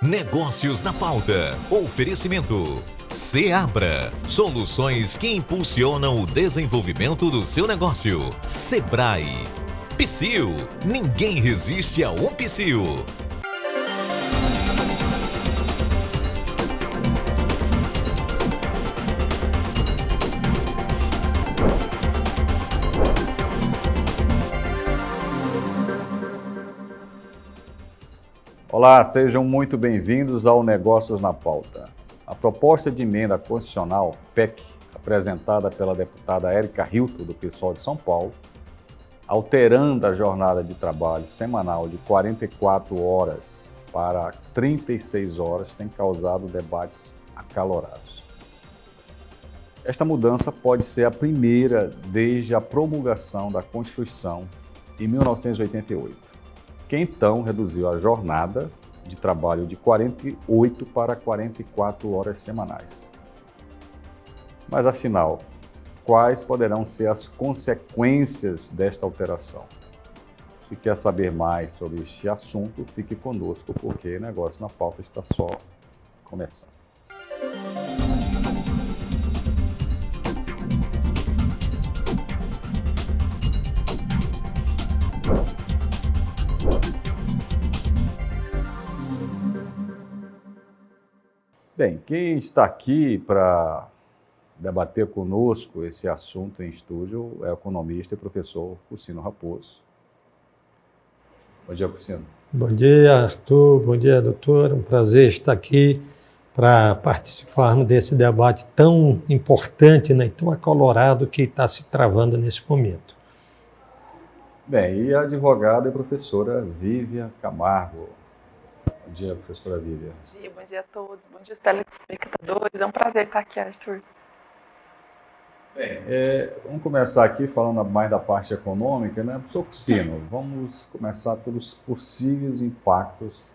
Negócios na pauta. Oferecimento. Seabra. Soluções que impulsionam o desenvolvimento do seu negócio. Sebrae. Psyu. Ninguém resiste a um Psyu. Olá, sejam muito bem-vindos ao Negócios na Pauta. A proposta de emenda constitucional, PEC, apresentada pela deputada Érica Hilton, do PSOL de São Paulo, alterando a jornada de trabalho semanal de 44 horas para 36 horas, tem causado debates acalorados. Esta mudança pode ser a primeira desde a promulgação da Constituição em 1988. Que então reduziu a jornada de trabalho de 48 para 44 horas semanais. Mas afinal, quais poderão ser as consequências desta alteração? Se quer saber mais sobre este assunto, fique conosco, porque o Negócio na Pauta está só começando. Bem, quem está aqui para debater conosco esse assunto em estúdio é o economista e professor Cursino Raposo. Bom dia, Cursino. Bom dia, Arthur. Bom dia, doutor. Um prazer estar aqui para participarmos desse debate tão importante, né, e tão acalorado que está se travando nesse momento. Bem, e a advogada e professora Vivian Camargo. Bom dia, professora Vivian. Bom dia a todos, bom dia aos telespectadores, é um prazer estar aqui, Arthur. Bem, vamos começar aqui falando mais da parte econômica, né? Professor Cursino, vamos começar pelos possíveis impactos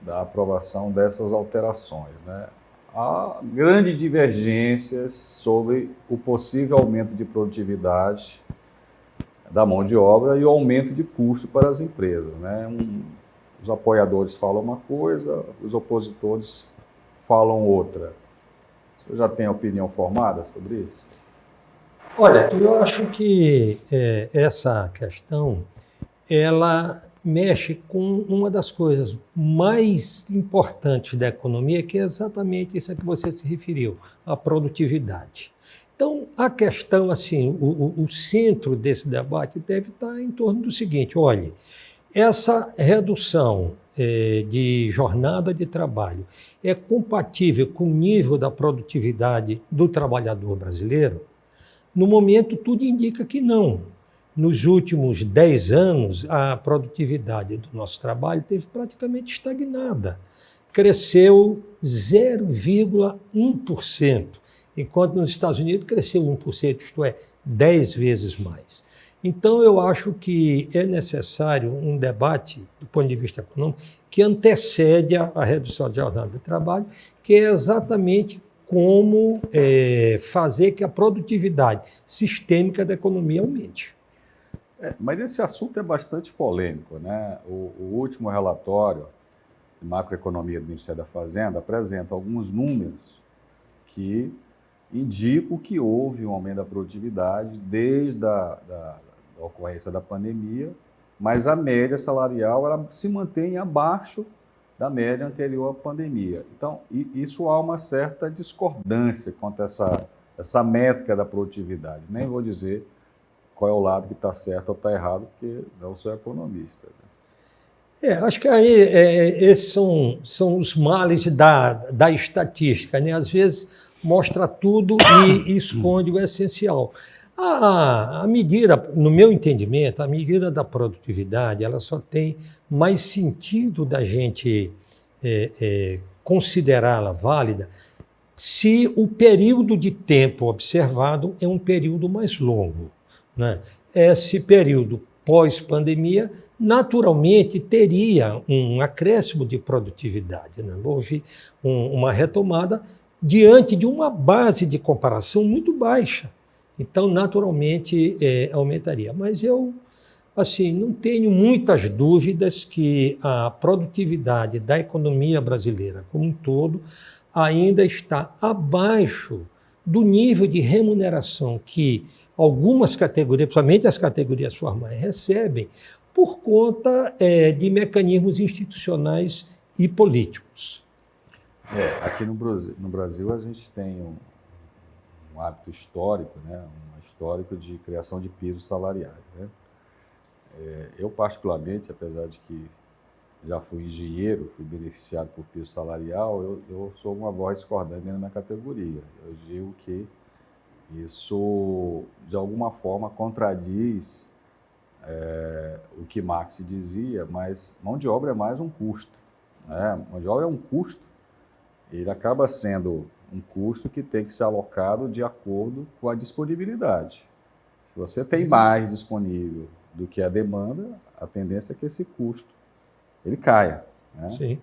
da aprovação dessas alterações, né? Há grandes divergências sobre o possível aumento de produtividade da mão de obra e o aumento de custo para as empresas, né? Os apoiadores falam uma coisa, os opositores falam outra. Você já tem opinião formada sobre isso? Olha, eu acho que essa questão, ela mexe com uma das coisas mais importantes da economia, que é exatamente isso a que você se referiu, a produtividade. Então, a questão, assim, o centro desse debate deve estar em torno do seguinte: olhe, essa redução de jornada de trabalho é compatível com o nível da produtividade do trabalhador brasileiro? No momento, tudo indica que não. Nos últimos 10 anos, a produtividade do nosso trabalho teve praticamente estagnada. Cresceu 0,1%, enquanto nos Estados Unidos cresceu 1%, isto é, 10 vezes mais. Então, eu acho que é necessário um debate, do ponto de vista econômico, que antecede a redução de jornada de trabalho, que é exatamente como fazer que a produtividade sistêmica da economia aumente. Mas esse assunto é bastante polêmico, né? O último relatório de macroeconomia do Ministério da Fazenda apresenta alguns números que indicam que houve um aumento da produtividade desde a ocorrência da pandemia, mas a média salarial ela se mantém abaixo da média anterior à pandemia. Então, isso há uma certa discordância quanto a essa métrica da produtividade. Nem vou dizer qual é o lado que está certo ou está errado, porque não sou economista. Acho que aí esses são os males da estatística, né? Às vezes mostra tudo e esconde o essencial. A medida, no meu entendimento, a medida da produtividade, ela só tem mais sentido da gente considerá-la válida se o período de tempo observado é um período mais longo, né? Esse período pós-pandemia, naturalmente, teria um acréscimo de produtividade, né? Houve uma retomada diante de uma base de comparação muito baixa. Então, naturalmente, aumentaria. Mas eu assim, não tenho muitas dúvidas que a produtividade da economia brasileira como um todo ainda está abaixo do nível de remuneração que algumas categorias, principalmente as categorias formais, recebem por conta de mecanismos institucionais e políticos. Aqui no Brasil a gente tem um hábito histórico, né? Um histórico de criação de pisos salariais, né? Eu particularmente, apesar de que já fui engenheiro, fui beneficiado por piso salarial, eu sou uma voz discordante na minha categoria. Eu digo que isso, de alguma forma, contradiz o que Marx dizia, mas mão de obra é mais um custo, né? Mão de obra é um custo, ele acaba sendo um custo que tem que ser alocado de acordo com a disponibilidade. Se você tem mais disponível do que a demanda, a tendência é que esse custo ele caia, né? Sim.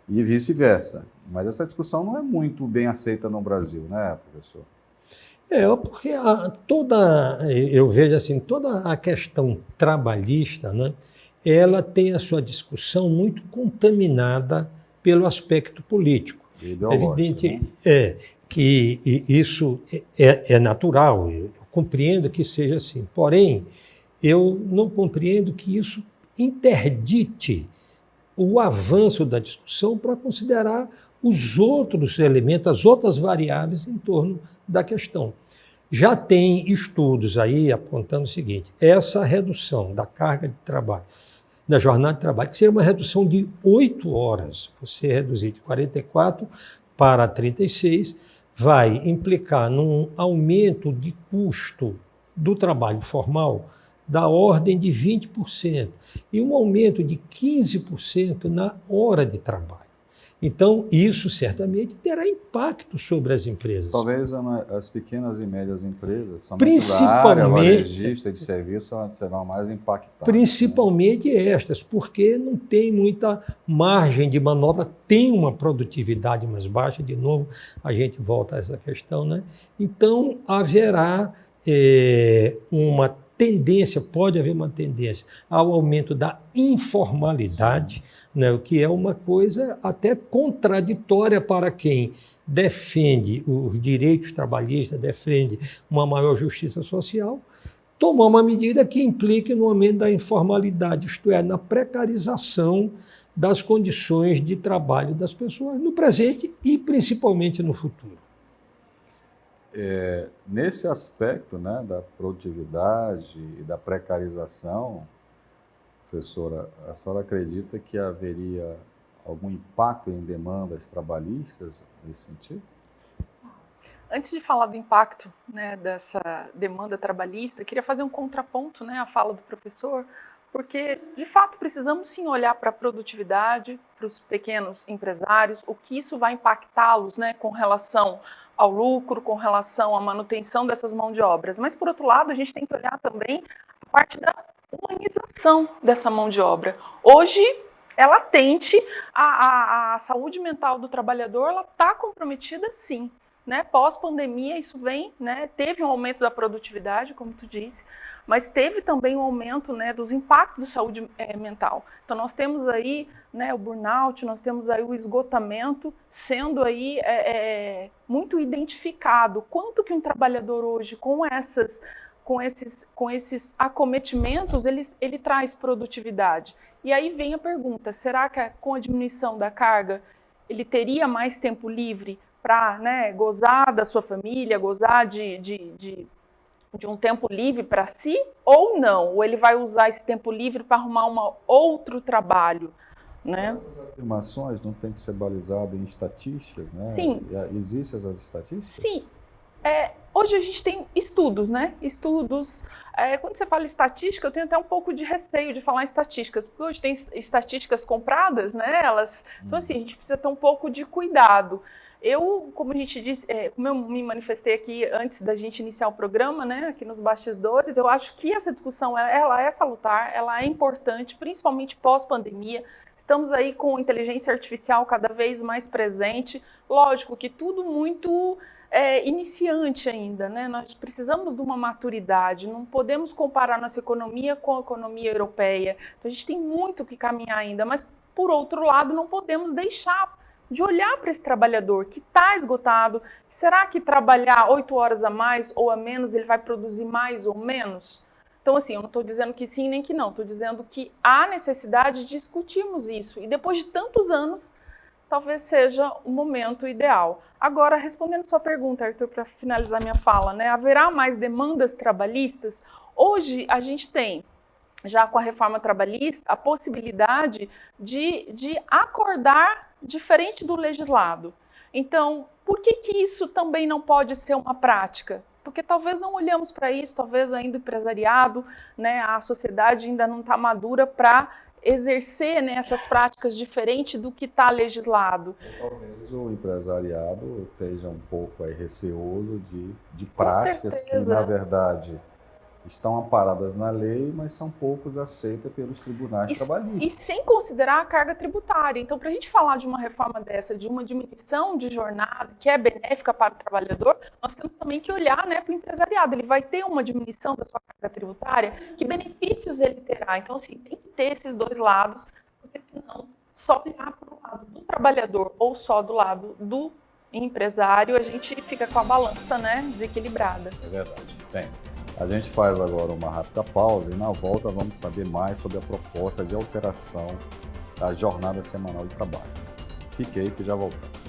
E vice-versa. Mas essa discussão não é muito bem aceita no Brasil, né, professor? Porque eu vejo assim, toda a questão trabalhista, né, ela tem a sua discussão muito contaminada pelo aspecto político. É evidente, né? Que isso é natural, eu compreendo que seja assim. Porém, eu não compreendo que isso interdite o avanço da discussão para considerar os outros elementos, as outras variáveis em torno da questão. Já tem estudos aí apontando o seguinte: essa redução da carga de trabalho, da jornada de trabalho, que seria uma redução de 8 horas, você reduzir de 44 para 36, vai implicar num aumento de custo do trabalho formal da ordem de 20% e um aumento de 15% na hora de trabalho. Então, isso certamente terá impacto sobre as empresas. Talvez as pequenas e médias empresas, somente da área varejista de serviço, serão mais impactadas. Principalmente, né? Estas, porque não tem muita margem de manobra, tem uma produtividade mais baixa, de novo, a gente volta a essa questão, né? Então, haverá uma tendência, pode haver uma tendência ao aumento da informalidade, né, o que é uma coisa até contraditória para quem defende os direitos trabalhistas, defende uma maior justiça social, tomar uma medida que implique no aumento da informalidade, isto é, na precarização das condições de trabalho das pessoas no presente e principalmente no futuro. Nesse aspecto, né, da produtividade e da precarização, professora, a senhora acredita que haveria algum impacto em demandas trabalhistas nesse sentido? Antes de falar do impacto, né, dessa demanda trabalhista, eu queria fazer um contraponto, né, à fala do professor, porque, de fato, precisamos sim olhar para a produtividade, para os pequenos empresários, o que isso vai impactá-los, né, com relação ao lucro, com relação à manutenção dessas mãos de obras. Mas, por outro lado, a gente tem que olhar também a parte da humanização dessa mão de obra. Hoje, é latente, a saúde mental do trabalhador está comprometida, sim. Né? Pós-pandemia, isso vem, né? Teve um aumento da produtividade, como tu disse, mas teve também um aumento, né, dos impactos da saúde mental. Então, nós temos aí, né, o burnout, nós temos aí o esgotamento sendo aí muito identificado. Quanto que um trabalhador hoje, com esses acometimentos, ele traz produtividade? E aí vem a pergunta, será que com a diminuição da carga, ele teria mais tempo livre para, né, gozar da sua família, gozar de um tempo livre para si, ou não? Ou ele vai usar esse tempo livre para arrumar outro trabalho, né? As afirmações não têm que ser balizadas em estatísticas, né? Sim. Existem essas estatísticas? Sim. Hoje a gente tem estudos, né? Estudos. Quando você fala estatística, eu tenho até um pouco de receio de falar em estatísticas, porque hoje tem estatísticas compradas, né? Então, assim, a gente precisa ter um pouco de cuidado. Eu, como a gente disse, como eu me manifestei aqui antes da gente iniciar o programa, né, aqui nos bastidores, eu acho que essa discussão ela é salutar, ela é importante, principalmente pós-pandemia. Estamos aí com inteligência artificial cada vez mais presente. Lógico que tudo muito iniciante ainda, né? Nós precisamos de uma maturidade, não podemos comparar nossa economia com a economia europeia. Então, a gente tem muito que caminhar ainda, mas, por outro lado, não podemos deixar de olhar para esse trabalhador que está esgotado. Será que trabalhar 8 horas a mais ou a menos, ele vai produzir mais ou menos? Então, assim, eu não estou dizendo que sim nem que não, estou dizendo que há necessidade de discutirmos isso. E depois de tantos anos, talvez seja o momento ideal. Agora, respondendo sua pergunta, Arthur, para finalizar minha fala, né? Haverá mais demandas trabalhistas? Hoje, a gente tem, já com a reforma trabalhista, a possibilidade de acordar diferente do legislado. Então, por que isso também não pode ser uma prática? Porque talvez não olhamos para isso, talvez ainda o empresariado, né, a sociedade ainda não está madura para exercer, né, essas práticas diferentes do que está legislado. Talvez o empresariado esteja um pouco aí receoso de práticas que, na verdade, estão amparadas na lei, mas são poucos aceitas pelos tribunais trabalhistas. E sem considerar a carga tributária. Então, para a gente falar de uma reforma dessa, de uma diminuição de jornada que é benéfica para o trabalhador, nós temos também que olhar, né, para o empresariado. Ele vai ter uma diminuição da sua carga tributária? Que benefícios ele terá? Então, assim, tem que ter esses dois lados, porque senão, só olhar para o lado do trabalhador ou só do lado do empresário, a gente fica com a balança, né, desequilibrada. É verdade, tem. A gente faz agora uma rápida pausa e na volta vamos saber mais sobre a proposta de alteração da jornada semanal de trabalho. Fique aí que já voltamos.